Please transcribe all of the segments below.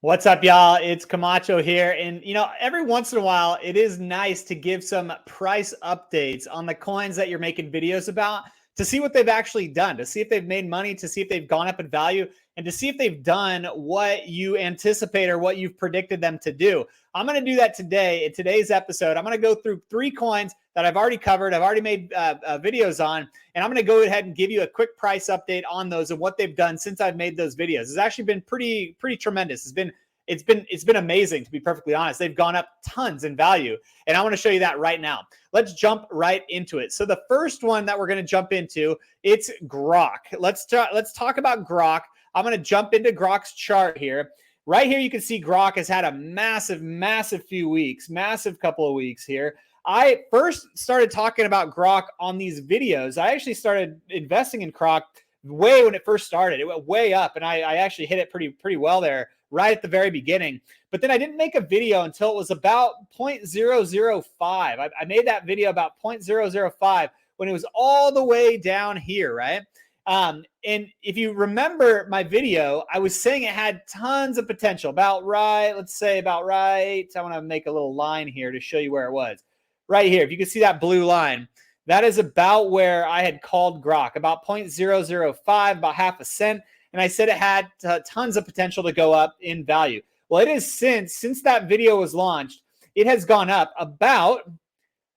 What's up, y'all? It's Camacho here. And, every once in a while, it is nice to give some price updates on the coins that you're making videos about to see what they've actually done, to see if they've made money, to see if they've gone up in value, and to see if they've done what you anticipate or what you've predicted them to do. I'm going to do that today in today's episode. I'm going to go through 3 coins that I've already covered, I've already made videos on, and I'm going to go ahead and give you a quick price update on those and what they've done since I've made those videos. It's actually been pretty tremendous. It's been amazing, to be perfectly honest. They've gone up tons in value, and I want to show you that right now. Let's jump right into it. So the first one that we're going to jump into, it's GROK. Let's talk about GROK. I'm going to jump into GROK's chart here. Right here, you can see GROK has had a massive couple of weeks here. I first started talking about GROK on these videos. I actually started investing in GROK way when it first started. It went way up, and I actually hit it pretty well there right at the very beginning. But then I didn't make a video until it was about 0.005. I made that video about 0.005 when it was all the way down here, right? And if you remember my video, I was saying it had tons of potential. Let's say about right. I want to make a little line here to show you where it was. Right here, if you can see that blue line, that is about where I had called GROK, about 0.005, about half a cent. And I said it had tons of potential to go up in value. Well, it is since that video was launched, it has gone up about,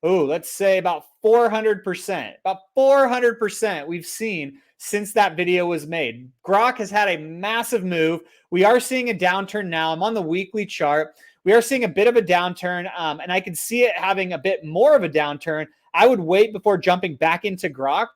let's say about 400%. About 400% we've seen since that video was made. GROK has had a massive move. We are seeing a downturn now. I'm on the weekly chart. We are seeing a bit of a downturn, and I can see it having a bit more of a downturn. I would wait before jumping back into GROK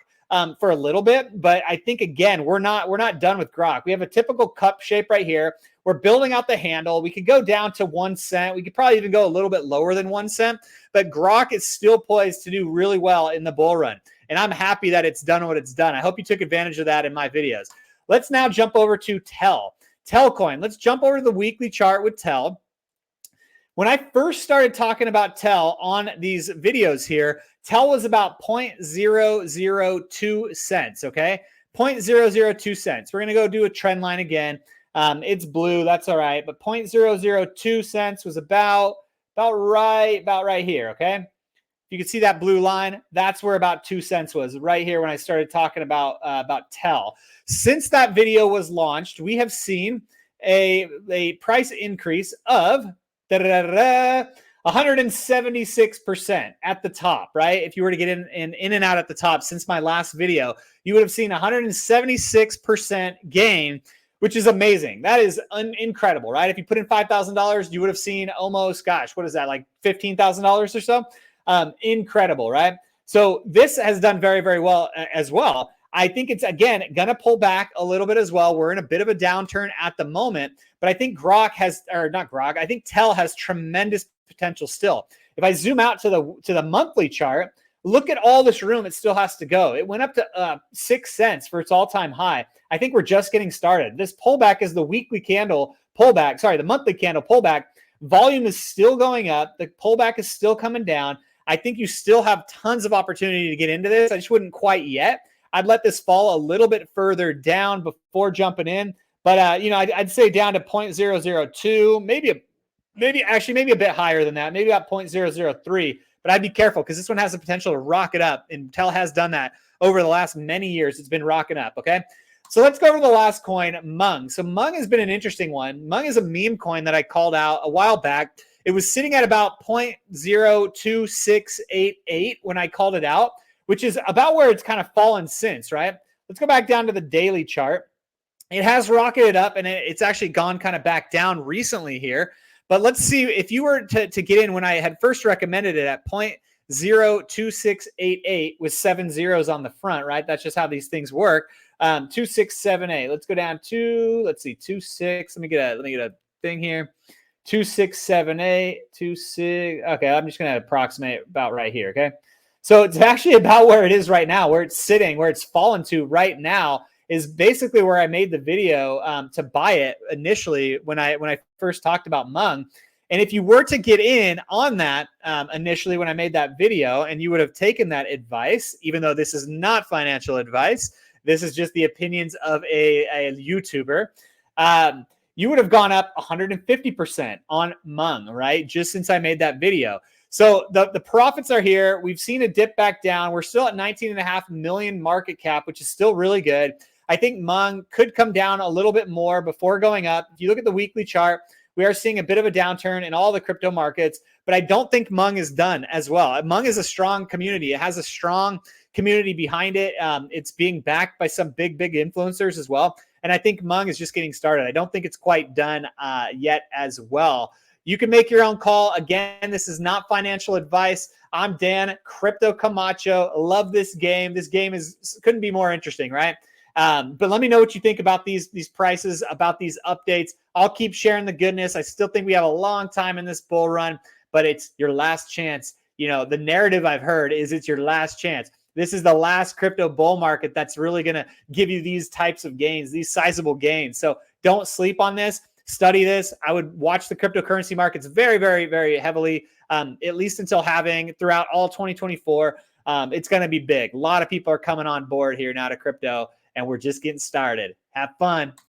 for a little bit, but I think again we're not done with GROK. We have a typical cup shape right here. We're building out the handle. We could go down to 1 cent. We could probably even go a little bit lower than 1 cent, but GROK is still poised to do really well in the bull run, and I'm happy that it's done what it's done. I hope you took advantage of that in my videos. Let's now jump over to TEL coin. Let's jump over to the weekly chart with TEL. When I first started talking about TEL on these videos here, TEL was about 0.002 cents, okay? 0.002 cents. We're going to go do a trend line again. It's blue. That's all right. But 0.002 cents was about right here, okay? You can see that blue line. That's where about 2 cents was, right here when I started talking about TEL. Since that video was launched, we have seen a price increase of 176% at the top, right? If you were to get in and out at the top since my last video, you would have seen 176% gain, which is amazing. That is incredible, right? If you put in $5,000, you would have seen almost, what is that, like $15,000 or so? Incredible, right? So this has done very, very well as well. I think it's, again, going to pull back a little bit as well. We're in a bit of a downturn at the moment, but I think I think TEL has tremendous potential still. If I zoom out to the monthly chart, look at all this room it still has to go. It went up to 6 cents for its all-time high. I think we're just getting started. This pullback is the weekly candle pullback. Sorry, the monthly candle pullback. Volume is still going up. The pullback is still coming down. I think you still have tons of opportunity to get into this. I just wouldn't quite yet. I'd let this fall a little bit further down before jumping in. But, I'd say down to 0.002, maybe a bit higher than that, maybe about 0.003. But I'd be careful because this one has the potential to rocket up, and TEL has done that over the last many years. It's been rocking up, okay? So let's go over the last coin, Mong. So Mong has been an interesting one. Mong is a meme coin that I called out a while back. It was sitting at about 0.02688 when I called it out, which is about where it's kind of fallen since, right? Let's go back down to the daily chart. It has rocketed up, and it's actually gone kind of back down recently here. But let's see, if you were to get in when I had first recommended it at 0.02688 with 7 zeros on the front, right? That's just how these things work. 2678. Let's go down to, let's see, 26. Let me get a thing here. 2678, 26. Okay, I'm just going to approximate about right here, okay? So it's actually about where it is right now, where it's sitting, where it's fallen to right now is basically where I made the video to buy it initially when I first talked about Mong. And if you were to get in on that initially when I made that video, and you would have taken that advice, even though this is not financial advice, this is just the opinions of a YouTuber, you would have gone up 150% on Mong, right? Just since I made that video. So the profits are here. We've seen a dip back down. We're still at 19.5 million market cap, which is still really good. I think Mong could come down a little bit more before going up. If you look at the weekly chart, we are seeing a bit of a downturn in all the crypto markets, but I don't think Mong is done as well. Mong is a strong community. It has a strong community behind it. It's being backed by some big influencers as well. And I think Mong is just getting started. I don't think it's quite done yet as well. You can make your own call. Again, this is not financial advice. I'm Dan, Crypto Camacho. Love this game. This game couldn't be more interesting, right? But let me know what you think about these prices, about these updates. I'll keep sharing the goodness. I still think we have a long time in this bull run, but it's your last chance. You know, the narrative I've heard is it's your last chance. This is the last crypto bull market that's really going to give you these types of gains, these sizable gains. So don't sleep on this. Study this. I would watch the cryptocurrency markets very heavily, at least until halving throughout all 2024. It's going to be big. A lot of people are coming on board here now to crypto, and we're just getting started. Have fun.